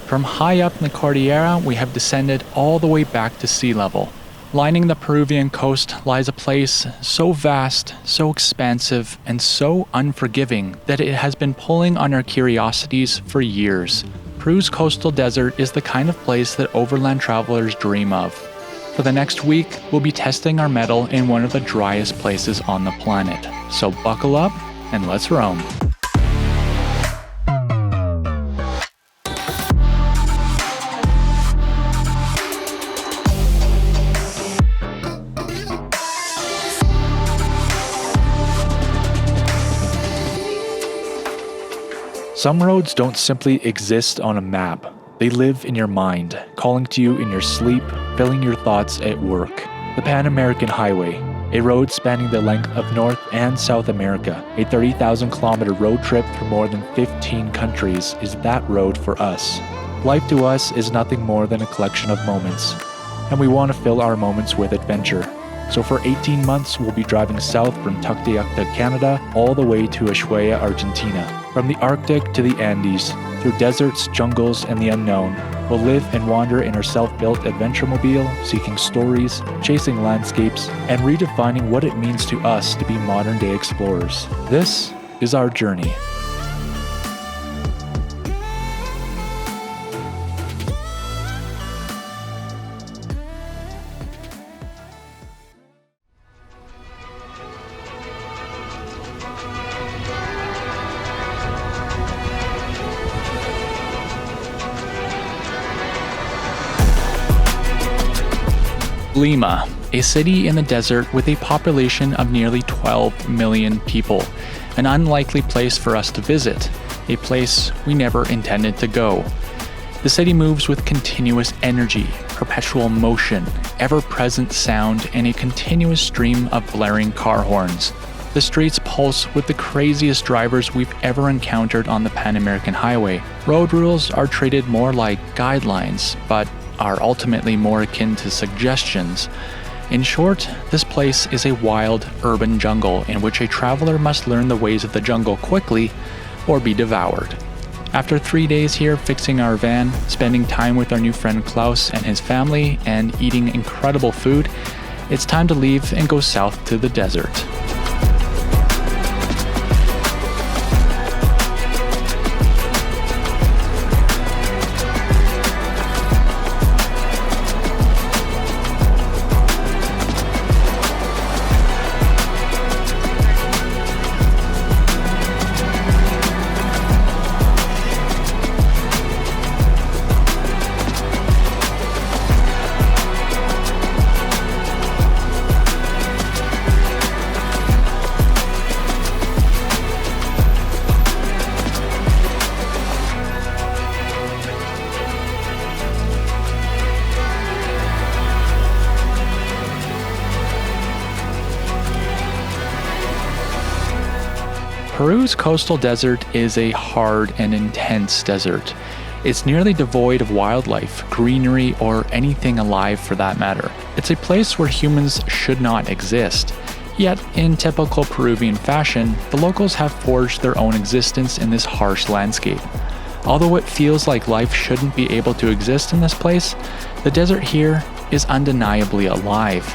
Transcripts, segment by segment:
From high up in the Cordillera, we have descended all the way back to sea level. Lining the Peruvian coast lies a place so vast, so expansive, and so unforgiving that it has been pulling on our curiosities for years. Peru's coastal desert is the kind of place that overland travelers dream of. For the next week, we'll be testing our mettle in one of the driest places on the planet. So buckle up and let's roam. Some roads don't simply exist on a map. They live in your mind, calling to you in your sleep, filling your thoughts at work. The Pan American Highway, a road spanning the length of North and South America, a 30,000-kilometer road trip through more than 15 countries, is that road for us. Life to us is nothing more than a collection of moments, and we want to fill our moments with adventure. So for 18 months, we'll be driving south from Tuktoyakta, Canada, all the way to Ushuaia, Argentina. From the Arctic to the Andes, through deserts, jungles, and the unknown, we'll live and wander in our self-built adventure mobile, seeking stories, chasing landscapes, and redefining what it means to us to be modern-day explorers. This is our journey. Lima, a city in the desert with a population of nearly 12 million people. An unlikely place for us to visit, a place we never intended to go. The city moves with continuous energy, perpetual motion, ever-present sound, and a continuous stream of blaring car horns. The streets pulse with the craziest drivers we've ever encountered on the Pan American Highway. Road rules are treated more like guidelines, but are ultimately more akin to suggestions. In short, this place is a wild, urban jungle in which a traveler must learn the ways of the jungle quickly or be devoured. After 3 days here fixing our van, spending time with our new friend Klaus and his family, and eating incredible food, it's time to leave and go south to the desert. Peru's coastal desert is a hard and intense desert. It's nearly devoid of wildlife, greenery, or anything alive for that matter. It's a place where humans should not exist. Yet, in typical Peruvian fashion, the locals have forged their own existence in this harsh landscape. Although it feels like life shouldn't be able to exist in this place, the desert here is undeniably alive.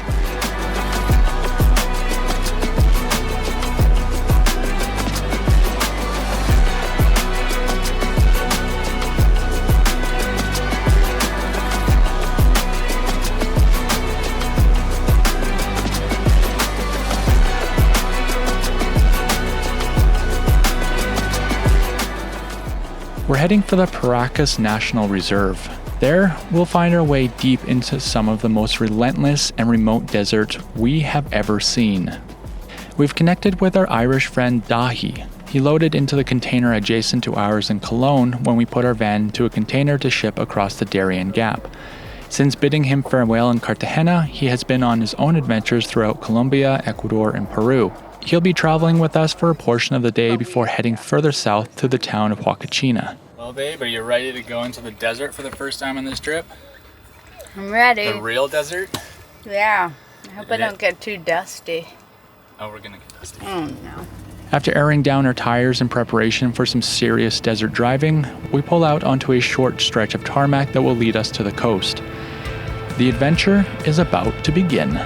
We're heading for the Paracas National Reserve. There, we'll find our way deep into some of the most relentless and remote desert we have ever seen. We've connected with our Irish friend Dahi. He loaded into the container adjacent to ours in Cologne when we put our van to a container to ship across the Darien Gap. Since bidding him farewell in Cartagena, he has been on his own adventures throughout Colombia, Ecuador, and Peru. He'll be traveling with us for a portion of the day before heading further south to the town of Huacachina. Well, babe, are you ready to go into the desert for the first time on this trip? I'm ready. The real desert? Yeah. I hope I don't get too dusty. Oh, we're gonna get dusty. Oh, no. After airing down our tires in preparation for some serious desert driving, we pull out onto a short stretch of tarmac that will lead us to the coast. The adventure is about to begin.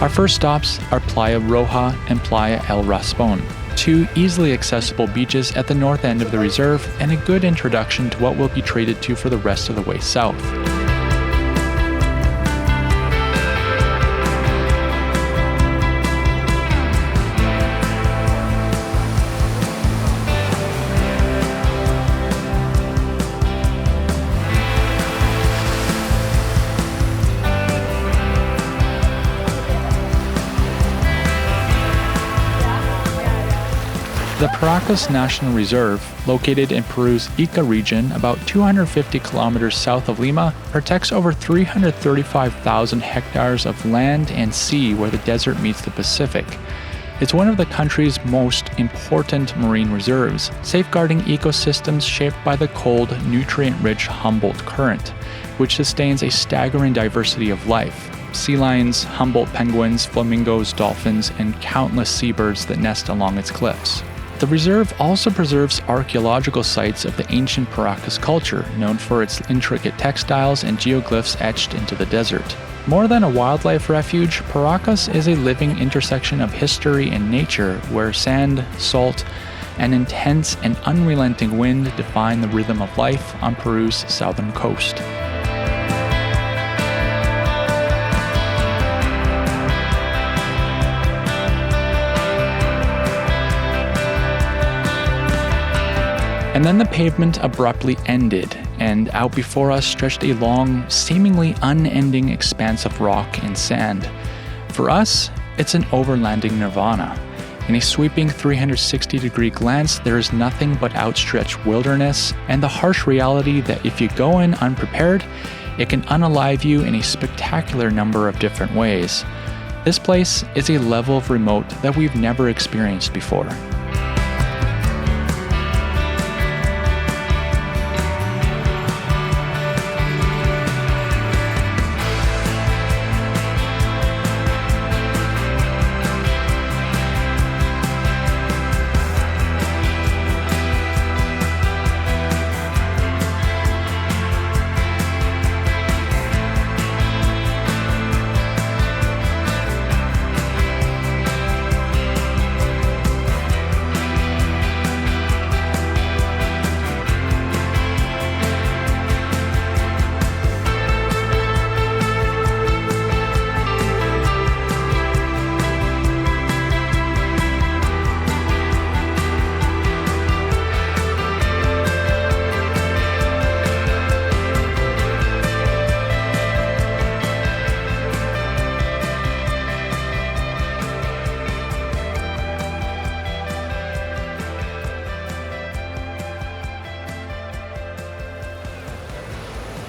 Our first stops are Playa Roja and Playa El Raspon, two easily accessible beaches at the north end of the reserve and a good introduction to what we'll be treated to for the rest of the way south. The Paracas National Reserve, located in Peru's Ica region about 250 kilometers south of Lima, protects over 335,000 hectares of land and sea where the desert meets the Pacific. It's one of the country's most important marine reserves, safeguarding ecosystems shaped by the cold, nutrient-rich Humboldt Current, which sustains a staggering diversity of life. Sea lions, Humboldt penguins, flamingos, dolphins, and countless seabirds that nest along its cliffs. The reserve also preserves archaeological sites of the ancient Paracas culture, known for its intricate textiles and geoglyphs etched into the desert. More than a wildlife refuge, Paracas is a living intersection of history and nature where sand, salt, and intense and unrelenting wind define the rhythm of life on Peru's southern coast. And then the pavement abruptly ended, and out before us stretched a long, seemingly unending expanse of rock and sand. For us, it's an overlanding nirvana. In a sweeping 360-degree glance, there is nothing but outstretched wilderness and the harsh reality that if you go in unprepared, it can unalive you in a spectacular number of different ways. This place is a level of remote that we've never experienced before.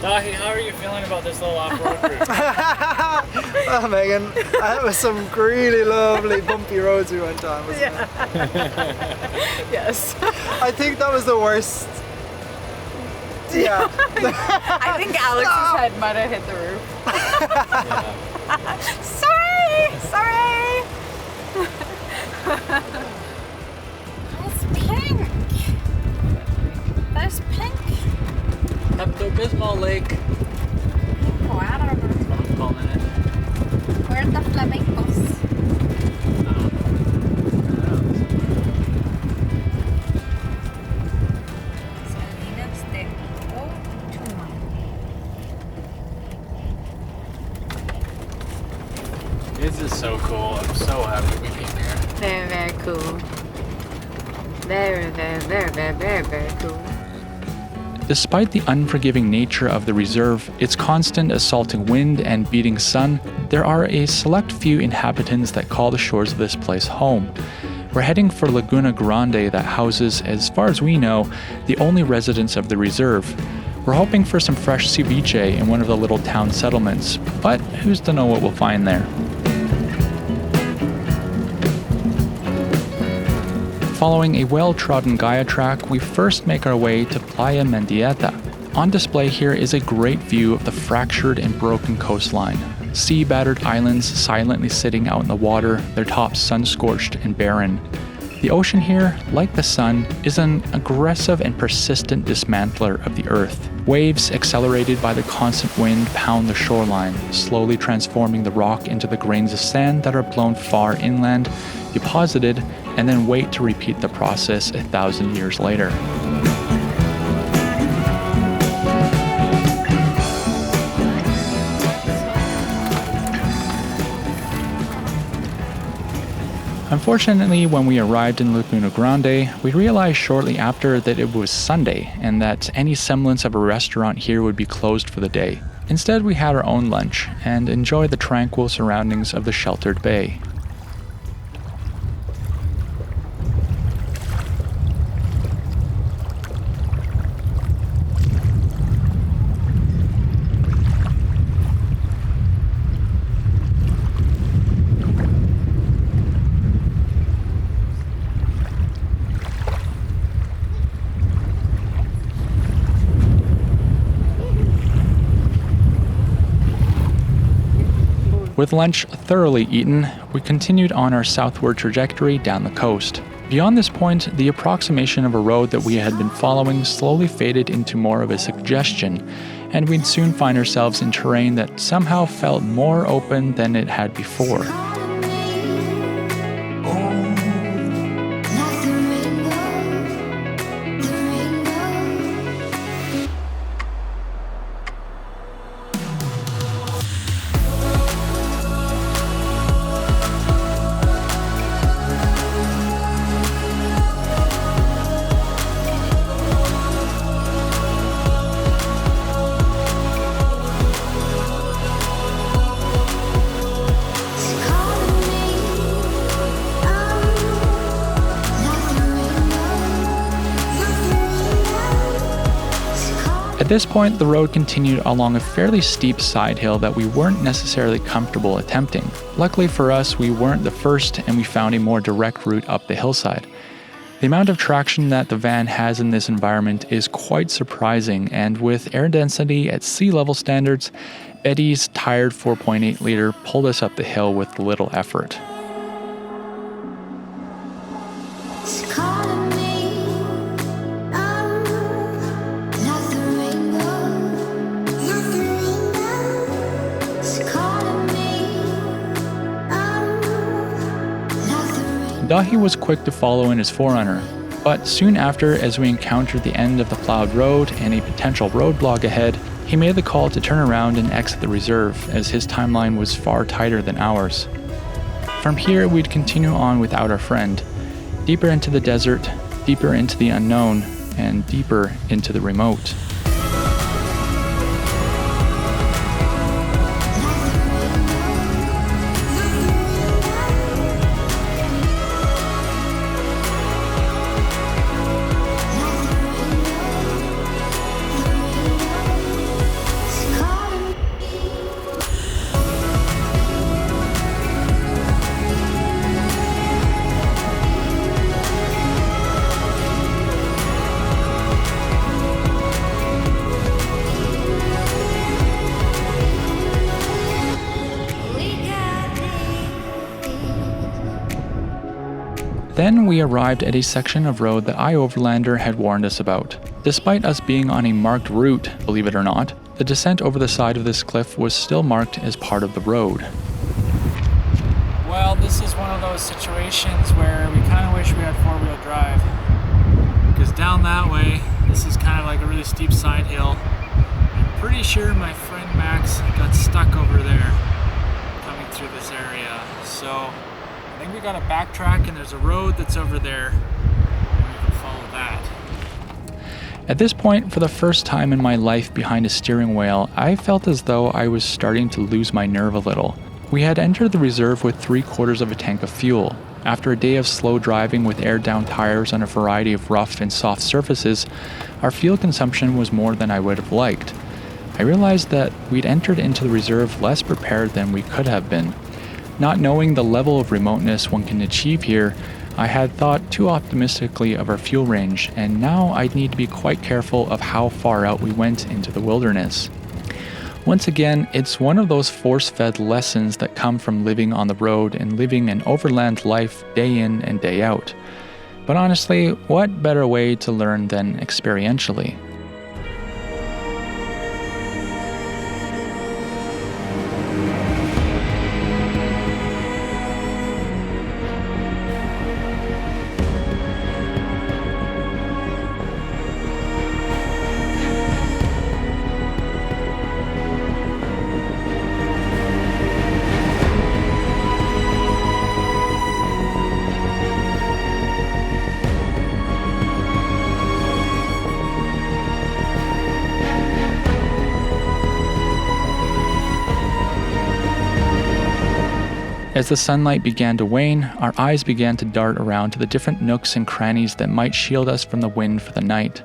Dahi, how are you feeling about this little off-road cruise? Oh, Megan, that was some really lovely bumpy roads we went on, wasn't it? Yes. I think that was the worst. Yeah. I think Alex's head might have hit the roof. Sorry! That's pink. Pepto-Bismol Lake. Oh, I don't know. That's what I'm calling it. Where are the flamingos? Salinas de Otuman. This is so cool. I'm so happy we came here. Very, very cool. Very, very, very, very, very, very cool. Despite the unforgiving nature of the reserve, its constant assaulting wind and beating sun, there are a select few inhabitants that call the shores of this place home. We're heading for Laguna Grande that houses, as far as we know, the only residents of the reserve. We're hoping for some fresh ceviche in one of the little town settlements, but who's to know what we'll find there. Following a well-trodden Gaia track, we first make our way to Playa Mendieta, On display here is a great view of the fractured and broken coastline. Sea-battered islands silently sitting out in the water, their tops sun-scorched and barren. The ocean here, like the sun, is an aggressive and persistent dismantler of the earth. Waves accelerated by the constant wind pound the shoreline, slowly transforming the rock into the grains of sand that are blown far inland, deposited, and then wait to repeat the process 1,000 years later. Unfortunately, when we arrived in Laguna Grande, we realized shortly after that it was Sunday and that any semblance of a restaurant here would be closed for the day. Instead, we had our own lunch and enjoyed the tranquil surroundings of the sheltered bay. With lunch thoroughly eaten, we continued on our southward trajectory down the coast. Beyond this point, the approximation of a road that we had been following slowly faded into more of a suggestion, and we'd soon find ourselves in terrain that somehow felt more open than it had before. At this point, the road continued along a fairly steep side hill that we weren't necessarily comfortable attempting. Luckily for us, we weren't the first and we found a more direct route up the hillside. The amount of traction that the van has in this environment is quite surprising, and with air density at sea level standards, Betty's tired 4.8 liter pulled us up the hill with little effort. Dahi was quick to follow in his forerunner, but soon after, as we encountered the end of the plowed road and a potential roadblock ahead, he made the call to turn around and exit the reserve, as his timeline was far tighter than ours. From here, we'd continue on without our friend, deeper into the desert, deeper into the unknown, and deeper into the remote. Then we arrived at a section of road that iOverlander had warned us about. Despite us being on a marked route, believe it or not, the descent over the side of this cliff was still marked as part of the road. Well, this is one of those situations where we kind of wish we had four-wheel drive. Because down that way, this is kind of like a really steep side hill. I'm pretty sure my friend Max got stuck over there coming through this area. So I think we gotta backtrack, and there's a road that's over there, and we can follow that. At this point, for the first time in my life behind a steering wheel, I felt as though I was starting to lose my nerve a little. We had entered the reserve with 3/4 of a tank of fuel. After a day of slow driving with aired-down tires on a variety of rough and soft surfaces, our fuel consumption was more than I would have liked. I realized that we'd entered into the reserve less prepared than we could have been. Not knowing the level of remoteness one can achieve here, I had thought too optimistically of our fuel range, and now I'd need to be quite careful of how far out we went into the wilderness. Once again, it's one of those force-fed lessons that come from living on the road and living an overland life day in and day out. But honestly, what better way to learn than experientially? As the sunlight began to wane, our eyes began to dart around to the different nooks and crannies that might shield us from the wind for the night.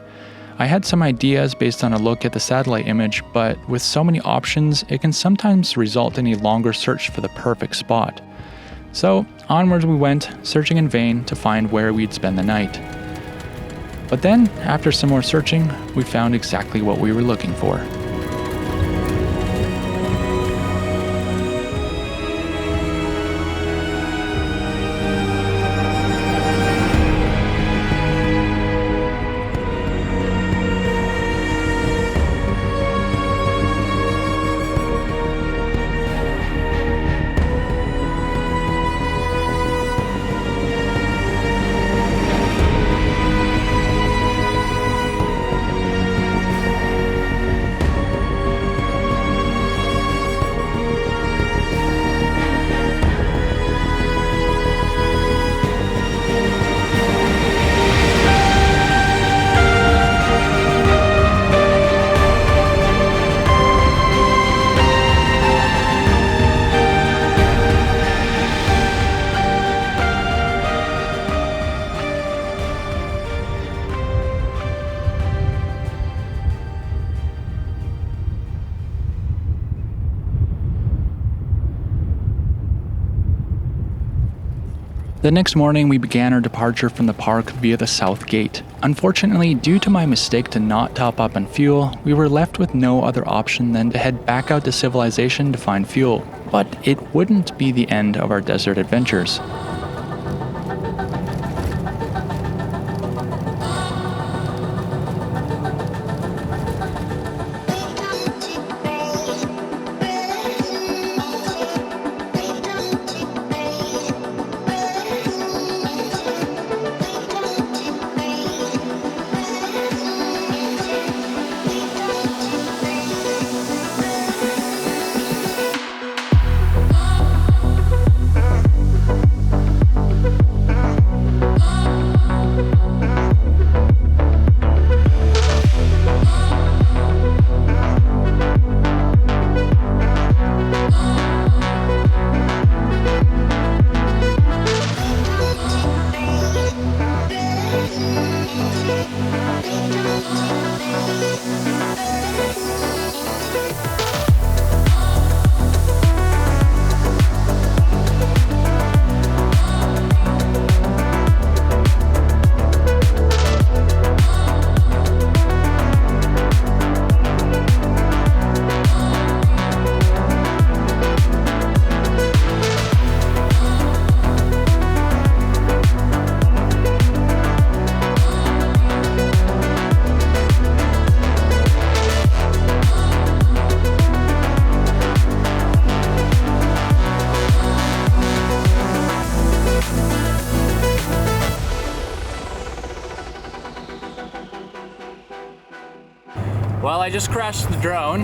I had some ideas based on a look at the satellite image, but with so many options, it can sometimes result in a longer search for the perfect spot. So, onwards we went, searching in vain to find where we'd spend the night. But then, after some more searching, we found exactly what we were looking for. The next morning, we began our departure from the park via the south gate. Unfortunately, due to my mistake to not top up on fuel, we were left with no other option than to head back out to civilization to find fuel. But it wouldn't be the end of our desert adventures. Well, I just crashed the drone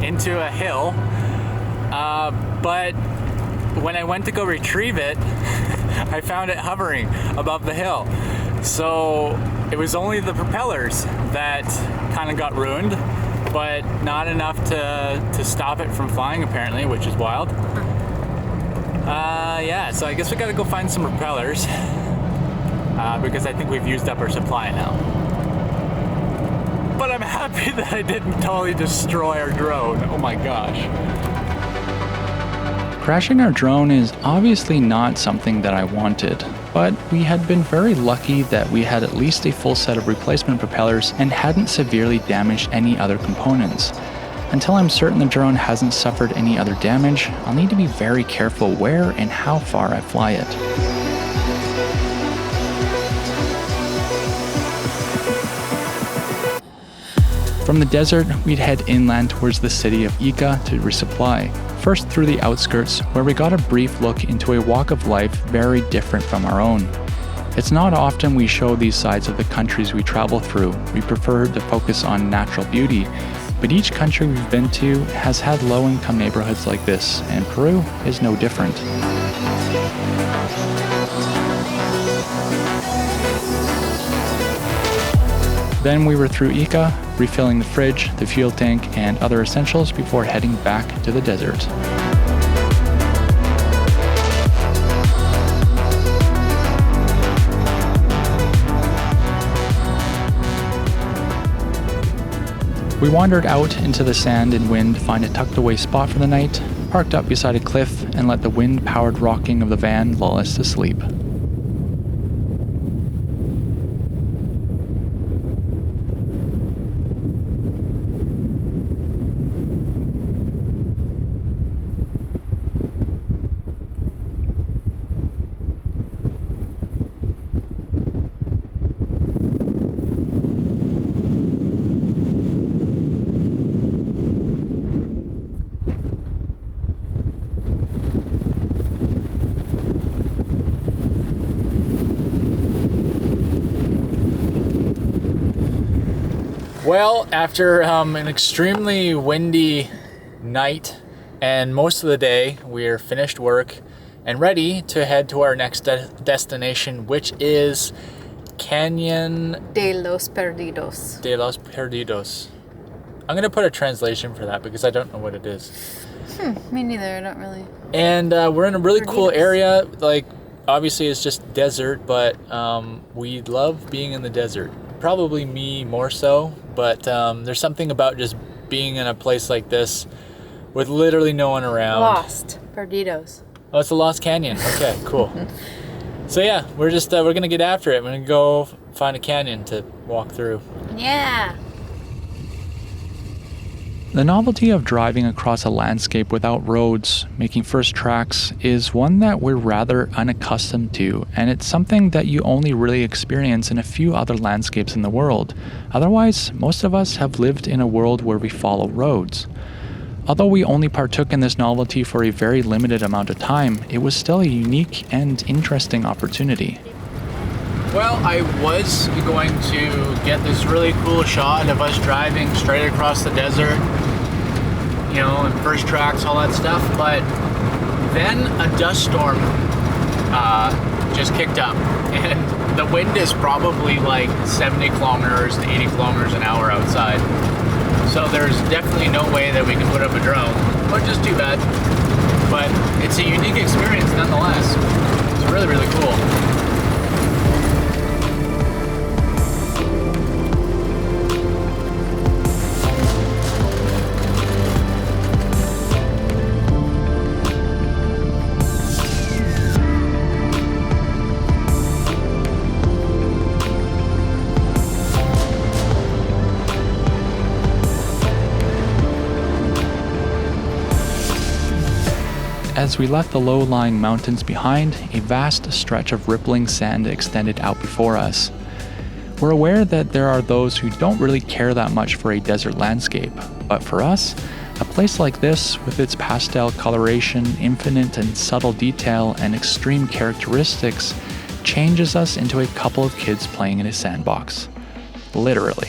into a hill, but when I went to go retrieve it, I found it hovering above the hill. So it was only the propellers that kind of got ruined, but not enough to stop it from flying apparently, which is wild. Yeah, so I guess we gotta go find some propellers because I think we've used up our supply now. But I'm happy that I didn't totally destroy our drone. Oh my gosh. Crashing our drone is obviously not something that I wanted. but we had been very lucky that we had at least a full set of replacement propellers and hadn't severely damaged any other components. Until I'm certain the drone hasn't suffered any other damage, I'll need to be very careful where and how far I fly it. From the desert, we'd head inland towards the city of Ica to resupply. First through the outskirts, where we got a brief look into a walk of life very different from our own. It's not often we show these sides of the countries we travel through. We prefer to focus on natural beauty, but each country we've been to has had low-income neighborhoods like this, and Peru is no different. Then we were through Ica, refilling the fridge, the fuel tank, and other essentials before heading back to the desert. We wandered out into the sand and wind to find a tucked away spot for the night, parked up beside a cliff, and let the wind-powered rocking of the van lull us to sleep. Well, after an extremely windy night and most of the day, we're finished work and ready to head to our next destination, which is Canyon De los Perdidos. de los Perdidos. I'm going to put a translation for that because I don't know what it is. Me neither, I don't really. And we're in a really cool Perdidos. area. Like, obviously it's just desert, but we love being in the desert. Probably me more so, but there's something about just being in a place like this with literally no one around. Lost. Perdidos. Oh, it's a lost canyon. Okay, cool. So yeah, we're gonna get after it. We're gonna go find a canyon to walk through. Yeah. The novelty of driving across a landscape without roads, making first tracks, is one that we're rather unaccustomed to, and it's something that you only really experience in a few other landscapes in the world. Otherwise, most of us have lived in a world where we follow roads. Although we only partook in this novelty for a very limited amount of time, it was still a unique and interesting opportunity. Well, I was going to get this really cool shot of us driving straight across the desert, you know, and first tracks, all that stuff, but then a dust storm just kicked up, and the wind is probably like 70 kilometers to 80 kilometers an hour outside. So there's definitely no way that we can put up a drone, which is too bad. But it's a unique experience nonetheless. It's really, really cool. As we left the low-lying mountains behind, a vast stretch of rippling sand extended out before us. We're aware that there are those who don't really care that much for a desert landscape, but for us, a place like this, with its pastel coloration, infinite and subtle detail, and extreme characteristics, changes us into a couple of kids playing in a sandbox. Literally.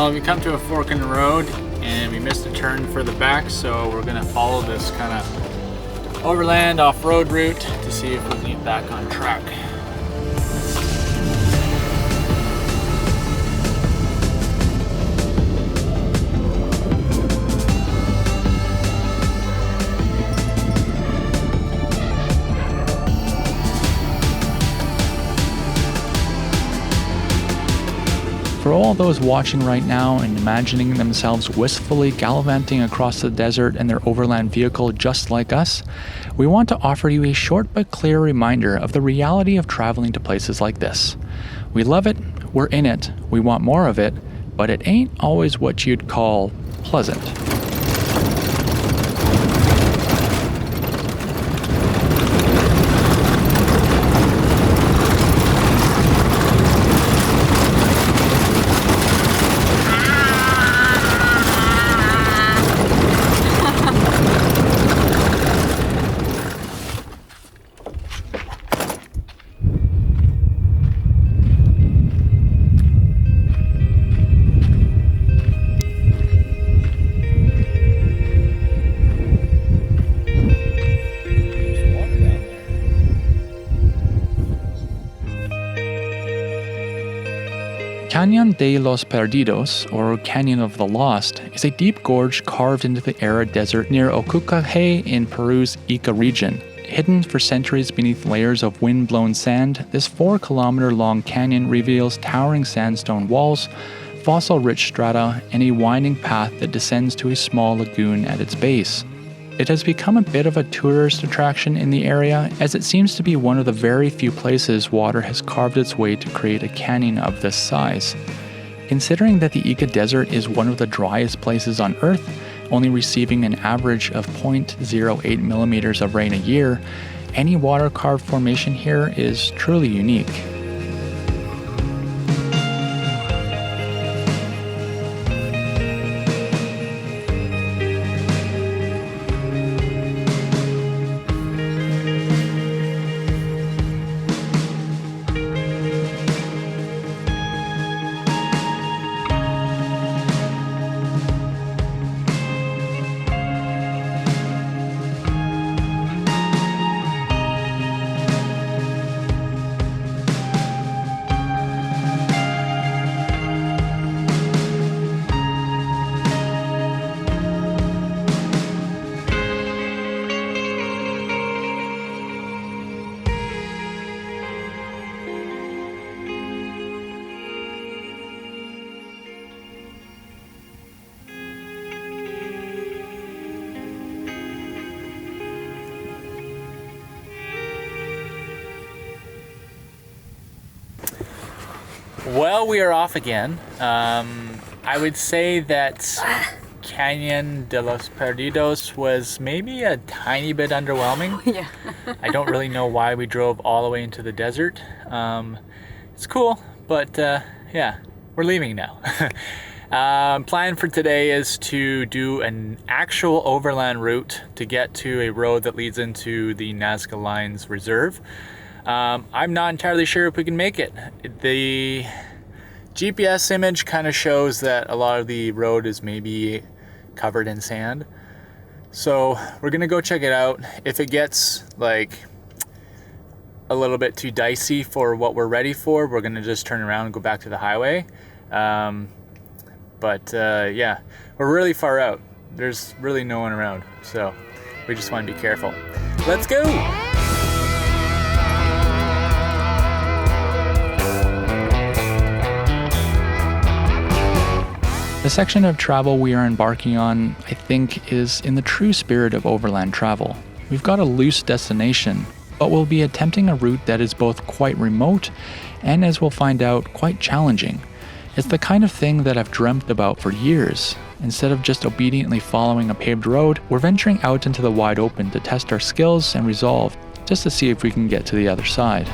Well, we come to a fork in the road and we missed a turn for the back, so we're gonna follow this kind of overland off-road route to see if we can get back on track. For all those watching right now and imagining themselves wistfully gallivanting across the desert in their overland vehicle just like us, we want to offer you a short but clear reminder of the reality of traveling to places like this. We love it, we're in it, we want more of it, but it ain't always what you'd call pleasant. Cañón de los Perdidos, or Canyon of the Lost, is a deep gorge carved into the arid desert near Ocucaje in Peru's Ica region. Hidden for centuries beneath layers of wind-blown sand, this 4-kilometer-long canyon reveals towering sandstone walls, fossil-rich strata, and a winding path that descends to a small lagoon at its base. It has become a bit of a tourist attraction in the area, as it seems to be one of the very few places water has carved its way to create a canyon of this size. Considering that the Ica Desert is one of the driest places on Earth, only receiving an average of 0.08 millimeters of rain a year, any water-carved formation here is truly unique. Well, we are off again. I would say that Canyon de los Perdidos was maybe a tiny bit underwhelming. Yeah. I don't really know why we drove all the way into the desert. It's cool, but yeah, we're leaving now. Plan for today is to do an actual overland route to get to a road that leads into the Nazca Lines Reserve. I'm not entirely sure if we can make it. The GPS image kind of shows that a lot of the road is maybe covered in sand. So we're gonna go check it out. If it gets like a little bit too dicey for what we're ready for, we're gonna just turn around and go back to the highway. Yeah, we're really far out. There's really no one around, so we just want to be careful. Let's go! The section of travel we are embarking on, I think, is in the true spirit of overland travel. We've got a loose destination, but we'll be attempting a route that is both quite remote and, as we'll find out, quite challenging. It's the kind of thing that I've dreamt about for years. Instead of just obediently following a paved road, we're venturing out into the wide open to test our skills and resolve, just to see if we can get to the other side.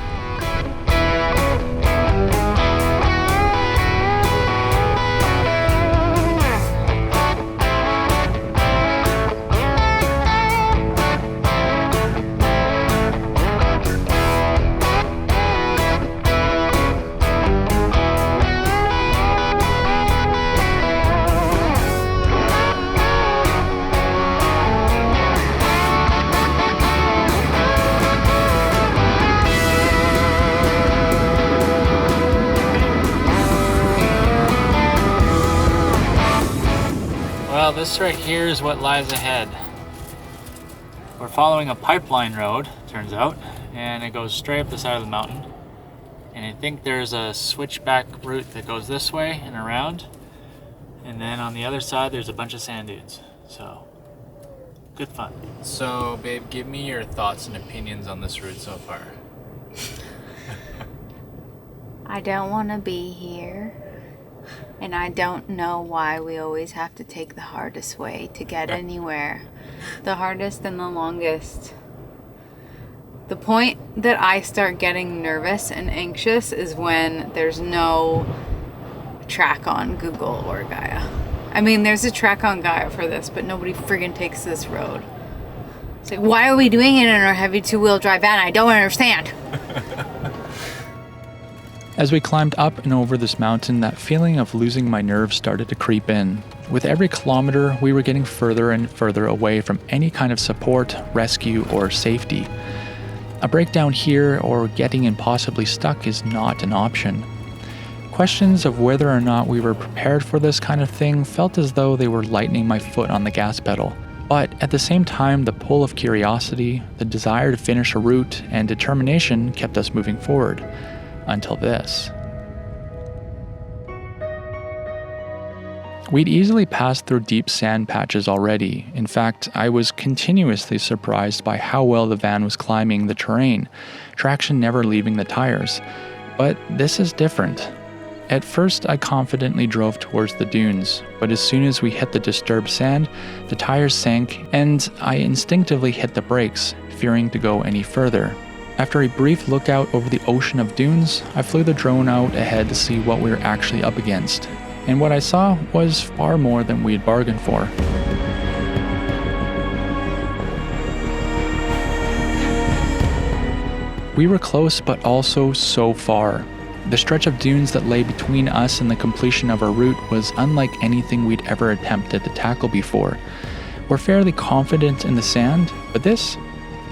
Well, this right here is what lies ahead. We're following a pipeline road, turns out, and it goes straight up the side of the mountain. And I think there's a switchback route that goes this way and around. And then on the other side, there's a bunch of sand dunes. So, good fun. So, babe, give me your thoughts and opinions on this route so far. I don't want to be here. And I don't know why we always have to take the hardest way to get anywhere. The hardest and the longest. The point that I start getting nervous and anxious is when there's no track on Google or Gaia. I mean, there's a track on Gaia for this, but nobody friggin' takes this road. It's like, why are we doing it in our heavy two-wheel drive van? I don't understand. As we climbed up and over this mountain, that feeling of losing my nerve started to creep in. With every kilometer, we were getting further and further away from any kind of support, rescue, or safety. A breakdown here or getting impossibly stuck is not an option. Questions of whether or not we were prepared for this kind of thing felt as though they were lightening my foot on the gas pedal. But at the same time, the pull of curiosity, the desire to finish a route, and determination kept us moving forward. Until this. We'd easily passed through deep sand patches already. In fact, I was continuously surprised by how well the van was climbing the terrain, traction never leaving the tires. But this is different. At first, I confidently drove towards the dunes, but as soon as we hit the disturbed sand, the tires sank and I instinctively hit the brakes, fearing to go any further. After a brief lookout over the ocean of dunes, I flew the drone out ahead to see what we were actually up against. And what I saw was far more than we had bargained for. We were close, but also so far. The stretch of dunes that lay between us and the completion of our route was unlike anything we'd ever attempted to tackle before. We're fairly confident in the sand, but this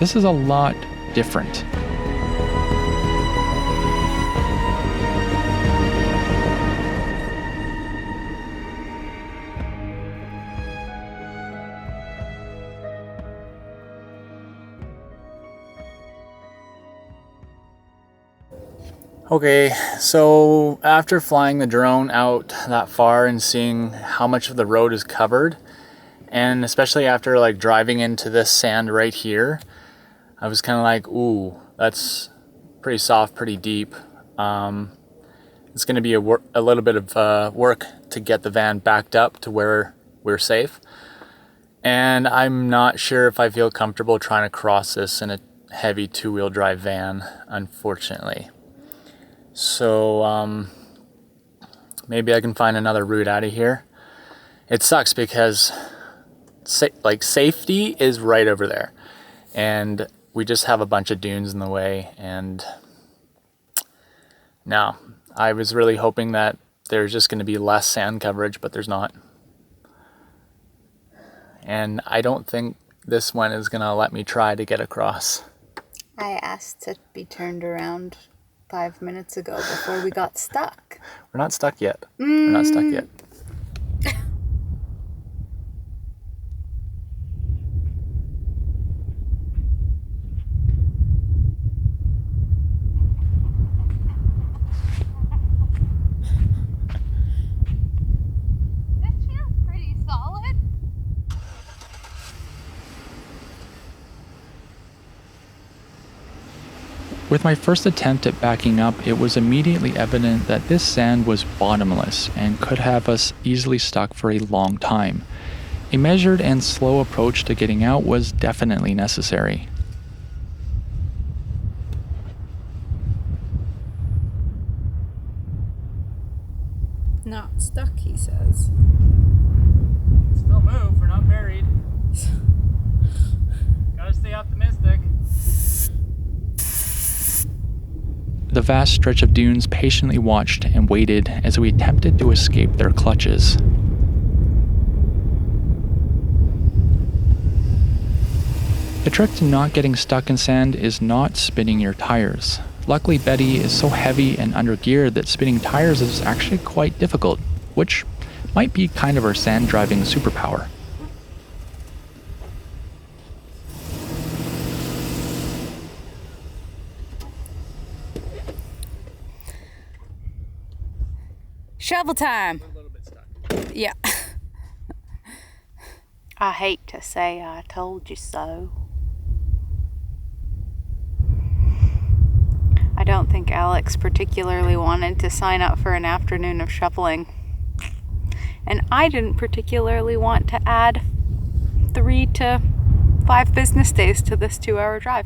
is a lot different. Okay, so after flying the drone out that far and seeing how much of the road is covered, and especially after like driving into this sand right here, I was kind of like, ooh, that's pretty soft, pretty deep. It's going to be a little bit of work to get the van backed up to where we're safe. And I'm not sure if I feel comfortable trying to cross this in a heavy two-wheel drive van, unfortunately. So maybe I can find another route out of here. It sucks because safety is right over there. And we just have a bunch of dunes in the way, and no, I was really hoping that there's just going to be less sand coverage, but there's not. And I don't think this one is going to let me try to get across. I asked to be turned around 5 minutes ago before we got stuck. We're not stuck yet. We're not stuck yet. With my first attempt at backing up, it was immediately evident that this sand was bottomless and could have us easily stuck for a long time. A measured and slow approach to getting out was definitely necessary. Not stuck, he says. Still move, we're not buried. Gotta stay optimistic. The vast stretch of dunes patiently watched and waited as we attempted to escape their clutches. The trick to not getting stuck in sand is not spinning your tires. Luckily, Betty is so heavy and undergeared that spinning tires is actually quite difficult, which might be kind of our sand driving superpower. Shovel time! A little bit stuck. Yeah. I hate to say I told you so. I don't think Alex particularly wanted to sign up for an afternoon of shoveling. And I didn't particularly want to add 3 to 5 business days to this 2-hour drive.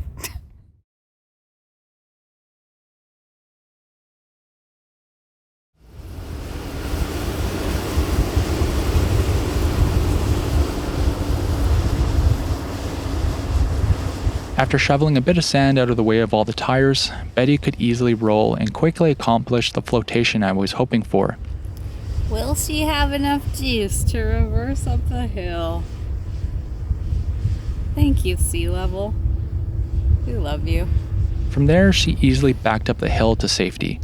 After shoveling a bit of sand out of the way of all the tires, Betty could easily roll and quickly accomplish the flotation I was hoping for. Will she have enough juice to reverse up the hill? Thank you, sea level. We love you. From there, she easily backed up the hill to safety.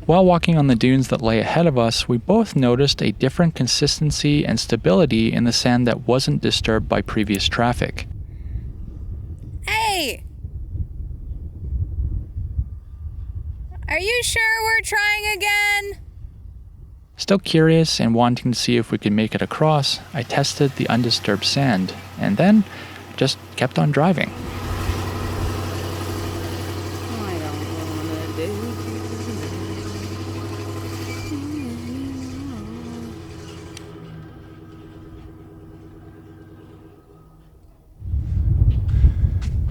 While walking on the dunes that lay ahead of us, we both noticed a different consistency and stability in the sand that wasn't disturbed by previous traffic. Hey! Are you sure we're trying again? Still curious and wanting to see if we could make it across, I tested the undisturbed sand, and then just kept on driving. I don't wanna do.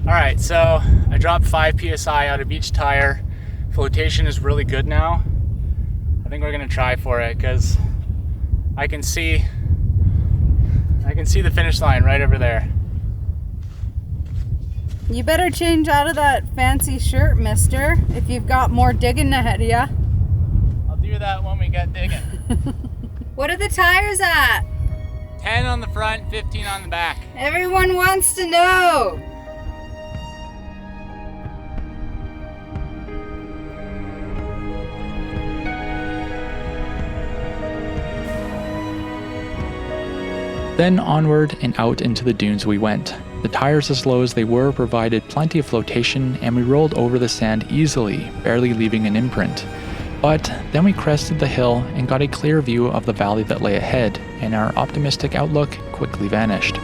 Alright, so I dropped 5 psi out of each tire. Flotation is really good now. I think we're gonna try for it because I can see the finish line right over there. You better change out of that fancy shirt, mister, if you've got more digging ahead of ya. I'll do that when we get digging. What are the tires at? 10 on the front, 15 on the back. Everyone wants to know. Then onward and out into the dunes we went. The tires, as low as they were, provided plenty of flotation, and we rolled over the sand easily, barely leaving an imprint. But then we crested the hill and got a clear view of the valley that lay ahead, and our optimistic outlook quickly vanished.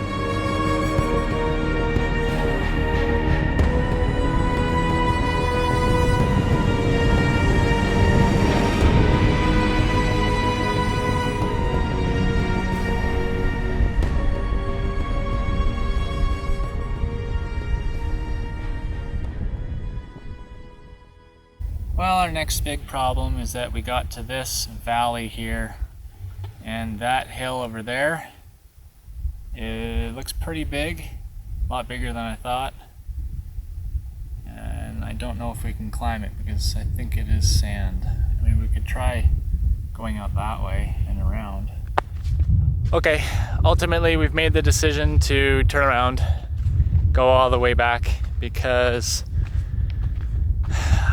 Well, our next big problem is that we got to this valley here, and that hill over there, it looks pretty big, a lot bigger than I thought, and I don't know if we can climb it because I think it is sand. I mean, we could try going out that way and around. Okay, ultimately we've made the decision to turn around, go all the way back, because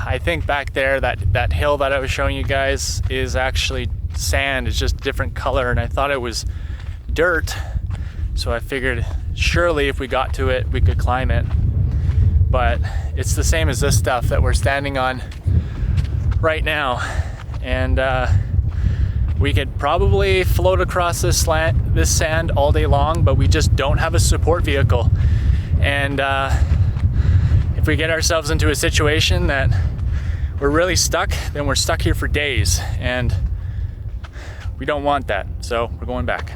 I think back there, that hill that I was showing you guys is actually sand. It's just different color, and I thought it was dirt. So I figured surely if we got to it, we could climb it. But it's the same as this stuff that we're standing on right now. And we could probably float across this sand all day long, but we just don't have a support vehicle. And if we get ourselves into a situation that we're really stuck, then we're stuck here for days, and we don't want that, so we're going back.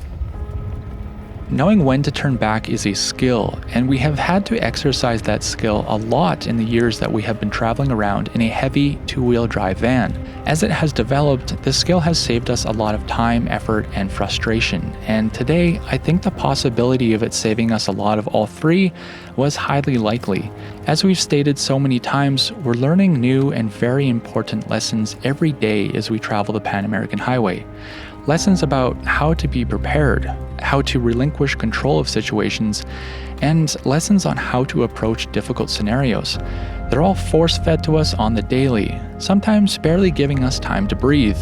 Knowing when to turn back is a skill, and we have had to exercise that skill a lot in the years that we have been traveling around in a heavy two-wheel drive van. As it has developed, this skill has saved us a lot of time, effort, and frustration, and today I think the possibility of it saving us a lot of all three was highly likely. As we've stated so many times, we're learning new and very important lessons every day as we travel the Pan American Highway. Lessons about how to be prepared, how to relinquish control of situations, and lessons on how to approach difficult scenarios. They're all force-fed to us on the daily, sometimes barely giving us time to breathe.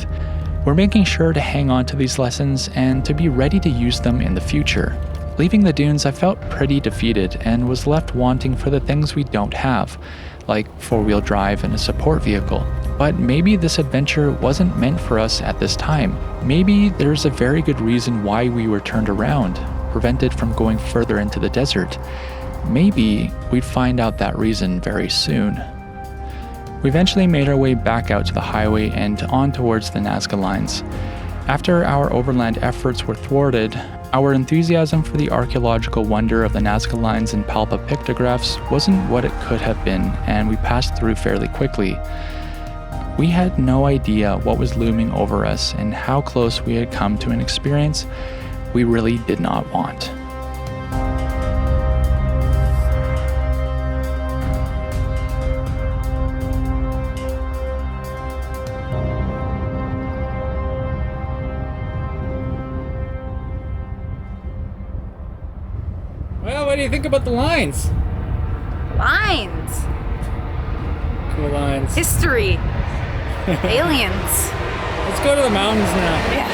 We're making sure to hang on to these lessons and to be ready to use them in the future. Leaving the dunes, I felt pretty defeated and was left wanting for the things we don't have, like four-wheel drive and a support vehicle. But maybe this adventure wasn't meant for us at this time. Maybe there's a very good reason why we were turned around, prevented from going further into the desert. Maybe we'd find out that reason very soon. We eventually made our way back out to the highway and on towards the Nazca Lines. After our overland efforts were thwarted, our enthusiasm for the archaeological wonder of the Nazca Lines and Palpa pictographs wasn't what it could have been, and we passed through fairly quickly. We had no idea what was looming over us and how close we had come to an experience we really did not want. Well, what do you think about the lines? Lines. Cool lines. History. Aliens. Let's go to the mountains now. Yeah.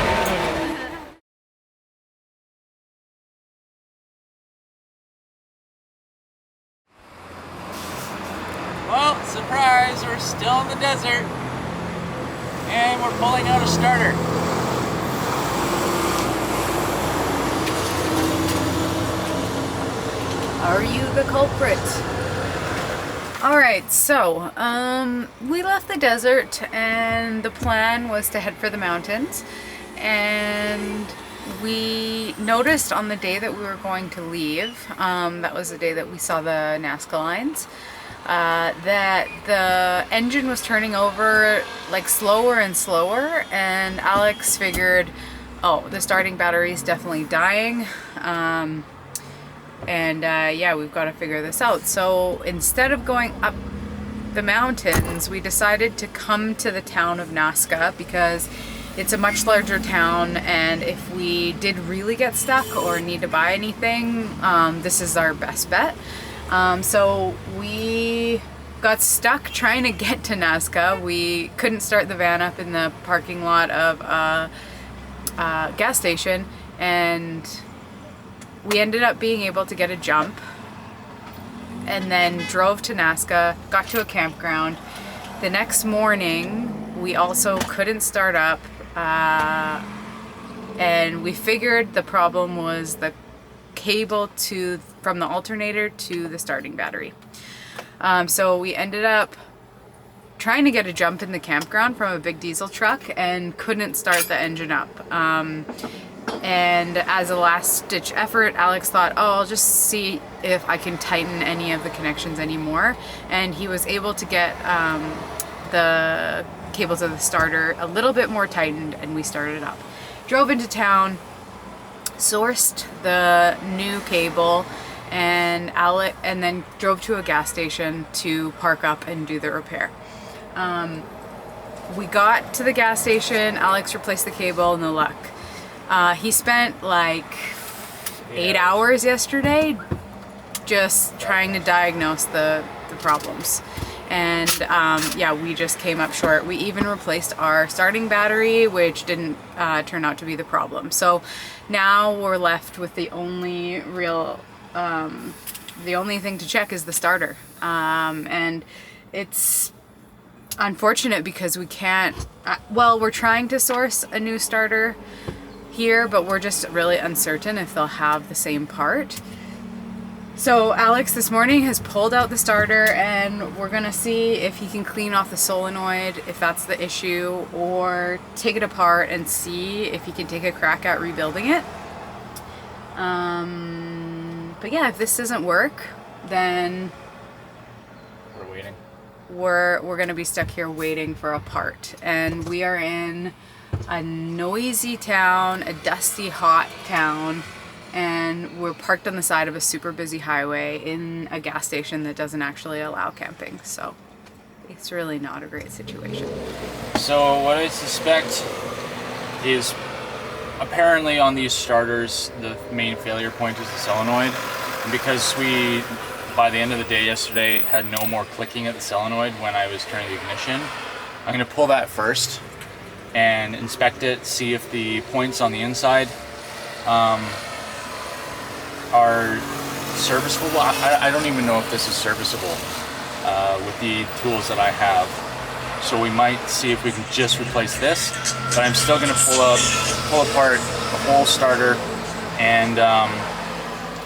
Well, surprise, we're still in the desert. And we're pulling out a starter. Are you the culprit? Alright, so, we left the desert and the plan was to head for the mountains, and we noticed on the day that we were going to leave, that was the day that we saw the Nazca Lines, that the engine was turning over like slower and slower, and Alex figured, oh, the starting battery is definitely dying. Yeah, we've got to figure this out. So instead of going up the mountains, we decided to come to the town of Nazca because it's a much larger town, and if we did really get stuck or need to buy anything, this is our best bet. So we got stuck trying to get to Nazca. We couldn't start the van up in the parking lot of a gas station, and we ended up being able to get a jump and then drove to Nazca, got to a campground. The next morning, we also couldn't start up, and we figured the problem was the cable from the alternator to the starting battery. So we ended up trying to get a jump in the campground from a big diesel truck and couldn't start the engine up. And as a last-ditch effort, Alex thought, oh, I'll just see if I can tighten any of the connections anymore. And he was able to get the cables of the starter a little bit more tightened, and we started it up. Drove into town, sourced the new cable, and then drove to a gas station to park up and do the repair. We got to the gas station, Alex replaced the cable, no luck. He spent like 8 hours yesterday just trying to diagnose the problems. And yeah, we just came up short. We even replaced our starting battery, which didn't turn out to be the problem. So now we're left with the only thing to check is the starter. And it's unfortunate because we can't, we're trying to source a new starter here, but we're just really uncertain if they'll have the same part. So Alex this morning has pulled out the starter, and we're gonna see if he can clean off the solenoid, if that's the issue, or take it apart and see if he can take a crack at rebuilding it. But yeah, if this doesn't work, then We're waiting. We're gonna be stuck here waiting for a part. And we are in a noisy town, a dusty, hot town, and we're parked on the side of a super busy highway in a gas station that doesn't actually allow camping. So it's really not a great situation. So what I suspect is apparently on these starters, the main failure point is the solenoid. And because we, by the end of the day yesterday, had no more clicking at the solenoid when I was turning the ignition, I'm gonna pull that first and inspect it, see if the points on the inside are serviceable. I don't even know if this is serviceable with the tools that I have. So we might see if we can just replace this, but I'm still going to pull apart the whole starter and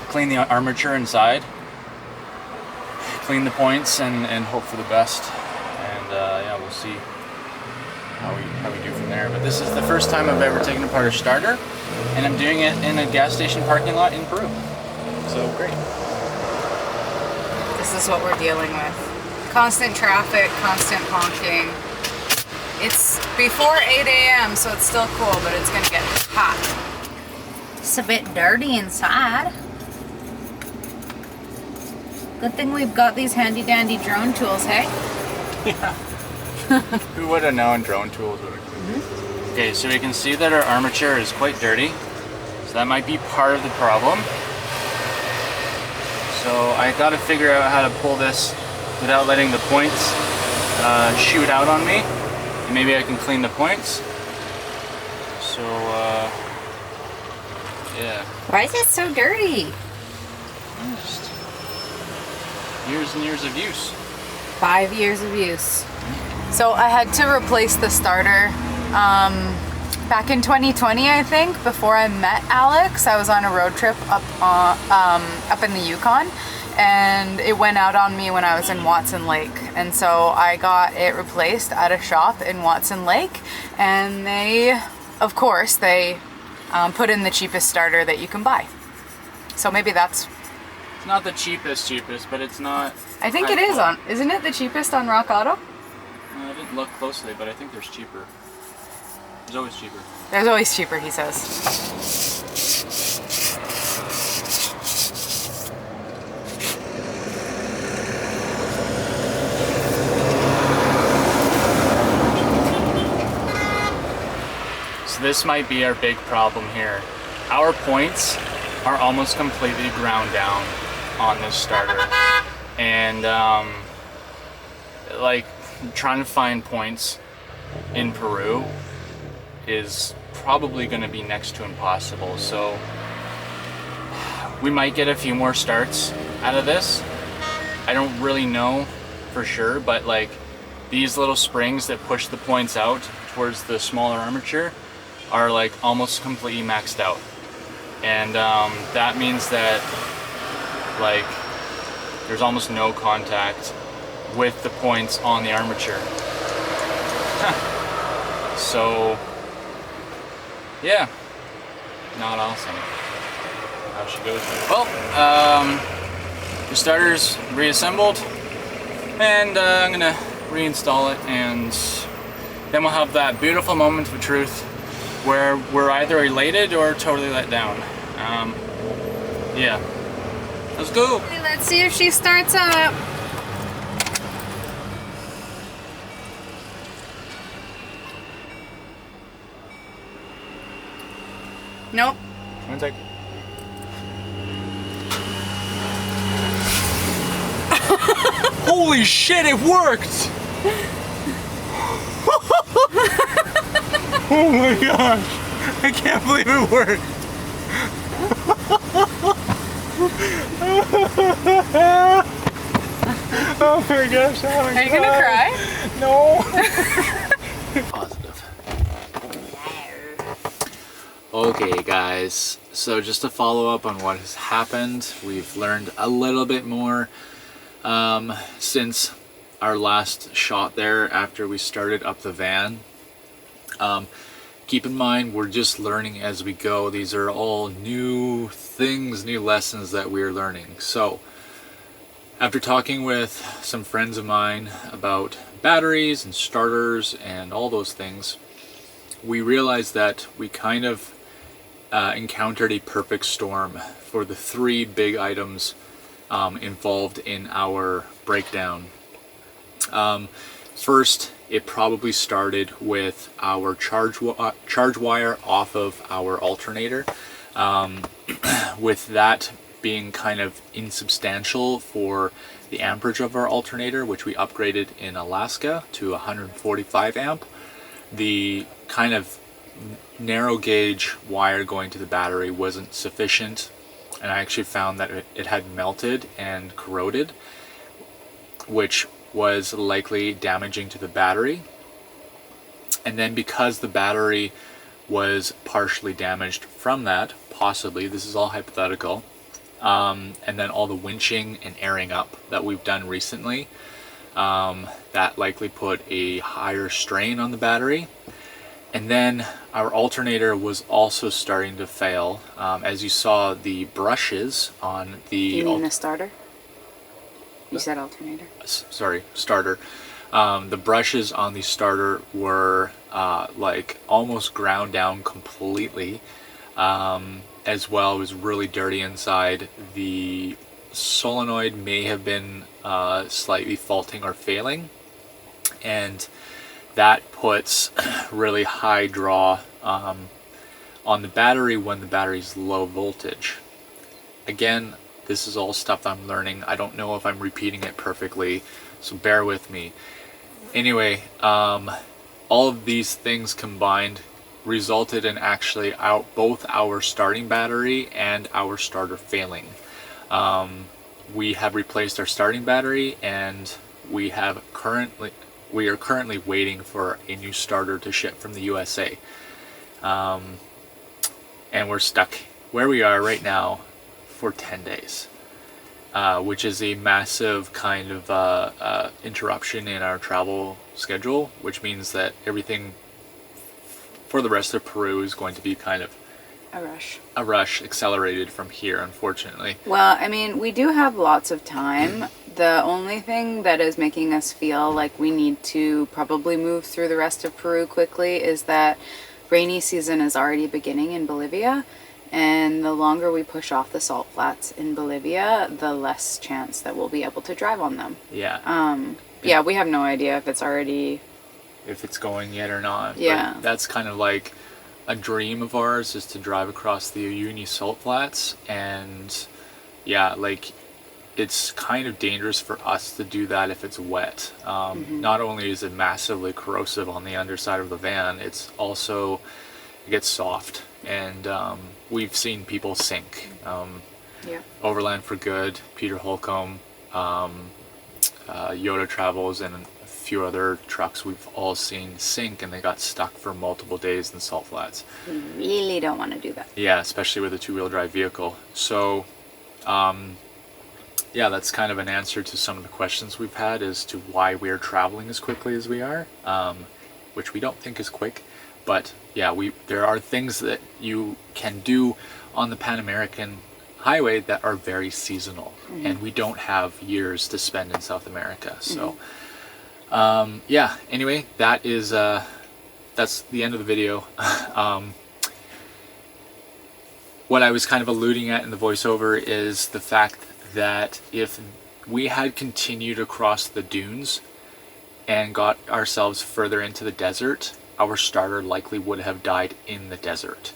clean the armature inside, clean the points, and hope for the best. And yeah, we'll see how we do from there. But this is the first time I've ever taken apart a starter, and I'm doing it in a gas station parking lot in Peru. So great. This is what we're dealing with. Constant traffic, constant honking. It's before 8 a.m. so it's still cool, but it's gonna get hot. It's a bit dirty inside. Good thing we've got these handy dandy drone tools, hey? Yeah. Who would have known drone tools would have cleaned this? Okay, so we can see that our armature is quite dirty. So that might be part of the problem. So I gotta figure out how to pull this without letting the points shoot out on me. And maybe I can clean the points. So, yeah. Why is it so dirty? Just years and years of use. 5 years of use. So I had to replace the starter back in 2020, I think, before I met Alex. I was on a road trip up in the Yukon, and it went out on me when I was in Watson Lake, and so I got it replaced at a shop in Watson Lake, and they, of course, put in the cheapest starter that you can buy. So maybe that's... It's not the cheapest, but it's not... I think it is on... Isn't it the cheapest on Rock Auto? I didn't look closely, but I think there's cheaper. There's always cheaper. There's always cheaper, he says. So this might be our big problem here. Our points are almost completely ground down on this starter. And like trying to find points in Peru is probably going to be next to impossible. So we might get a few more starts out of this. I don't really know for sure, but like these little springs that push the points out towards the smaller armature are like almost completely maxed out. And that means that like there's almost no contact with the points on the armature. So yeah, not awesome. How she goes. Well, the starter's reassembled, and I'm gonna reinstall it, and then we'll have that beautiful moment of truth where we're either elated or totally let down. Yeah, let's go. Let's see if she starts up. Nope. One sec. Holy shit, it worked! Oh my gosh, I can't believe it worked. Oh my gosh, Are you gonna cry? No. Positive. Okay guys, so just to follow up on what has happened, we've learned a little bit more since our last shot there after we started up the van. Keep in mind, we're just learning as we go. These are all new things, new lessons that we're learning. So after talking with some friends of mine about batteries and starters and all those things, we realized that we kind of encountered a perfect storm for the three big items involved in our breakdown. First, it probably started with our charge wire off of our alternator, with that being kind of insubstantial for the amperage of our alternator, which we upgraded in Alaska to 145 amp. The kind of narrow gauge wire going to the battery wasn't sufficient, and I actually found that it had melted and corroded, which was likely damaging to the battery. And then because the battery was partially damaged from that, possibly, this is all hypothetical, and then all the winching and airing up that we've done recently, that likely put a higher strain on the battery. And then our alternator was also starting to fail. As you saw, the brushes on the... You mean the starter? You said alternator. Sorry, starter. The brushes on the starter were like almost ground down completely. As well, it was really dirty inside. The solenoid may have been slightly faulting or failing, and that puts really high draw on the battery when the battery's low voltage. Again, this is all stuff I'm learning. I don't know if I'm repeating it perfectly, so bear with me. Anyway, all of these things combined resulted in actually both our starting battery and our starter failing. We have replaced our starting battery, and we are currently waiting for a new starter to ship from the USA. And we're stuck where we are right now for 10 days, which is a massive kind of interruption in our travel schedule, which means that everything for the rest of Peru is going to be kind of a rush accelerated from here, unfortunately. Well, I mean, we do have lots of time. The only thing that is making us feel like we need to probably move through the rest of Peru quickly is that rainy season is already beginning in Bolivia, and the longer we push off the salt flats in Bolivia, the less chance that we'll be able to drive on them. Yeah. Yeah, we have no idea if it's going yet or not. Yeah. But that's kind of like a dream of ours, is to drive across the Uyuni salt flats, and yeah, like it's kind of dangerous for us to do that if it's wet. Not only is it massively corrosive on the underside of the van, it gets soft, and we've seen people sink. Overland for Good, Peter Holcomb, Yoda Travels, and a few other trucks we've all seen sink, and they got stuck for multiple days in salt flats. We really don't want to do that. Yeah, especially with a two-wheel drive vehicle. So yeah, that's kind of an answer to some of the questions we've had as to why we're traveling as quickly as we are, which we don't think is quick. But yeah, there are things that you can do on the Pan American Highway that are very seasonal, and we don't have years to spend in South America. So yeah, anyway, that's the end of the video. What I was kind of alluding at in the voiceover is the fact that if we had continued across the dunes and got ourselves further into the desert, our starter likely would have died in the desert,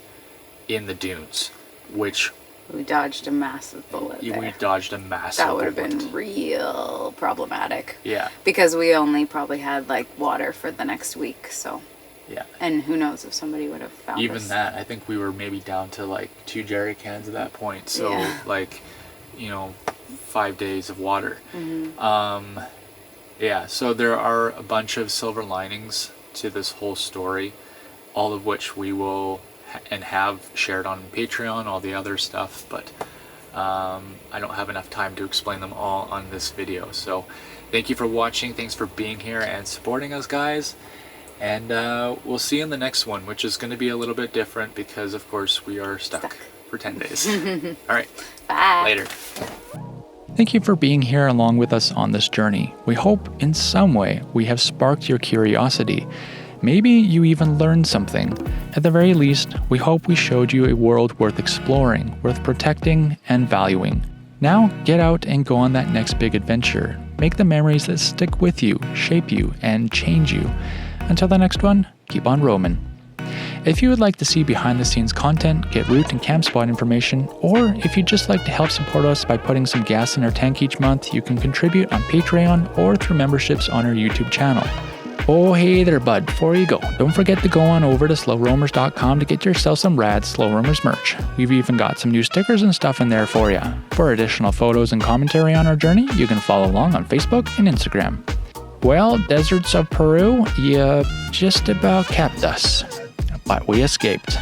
in the dunes, which... We dodged a massive bullet there. We dodged a massive bullet. That would have been real problematic. Yeah. Because we only probably had like water for the next week, so... Yeah. And who knows if somebody would have found us. Even that, I think we were maybe down to like 2 jerry cans at that point. So like, 5 days of water. Yeah, so there are a bunch of silver linings to this whole story, all of which we will and have shared on Patreon, all the other stuff, but I don't have enough time to explain them all on this video. So thank you for watching, thanks for being here and supporting us, guys, and we'll see you in the next one, which is going to be a little bit different because of course we are stuck for 10 days. All right, bye. Later. Thank you for being here along with us on this journey. We hope in some way we have sparked your curiosity. Maybe you even learned something. At the very least, we hope we showed you a world worth exploring, worth protecting and valuing. Now get out and go on that next big adventure. Make the memories that stick with you, shape you, and change you. Until the next one, keep on roaming. If you would like to see behind the scenes content, get route and camp spot information, or if you'd just like to help support us by putting some gas in our tank each month, you can contribute on Patreon or through memberships on our YouTube channel. Oh, hey there, bud. Before you go, don't forget to go on over to slowroamers.com to get yourself some rad Slow Roamers merch. We've even got some new stickers and stuff in there for you. For additional photos and commentary on our journey, you can follow along on Facebook and Instagram. Well, deserts of Peru, you just about kept us. But we escaped.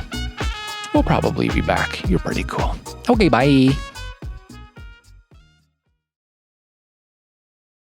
We'll probably be back. You're pretty cool. Okay, bye.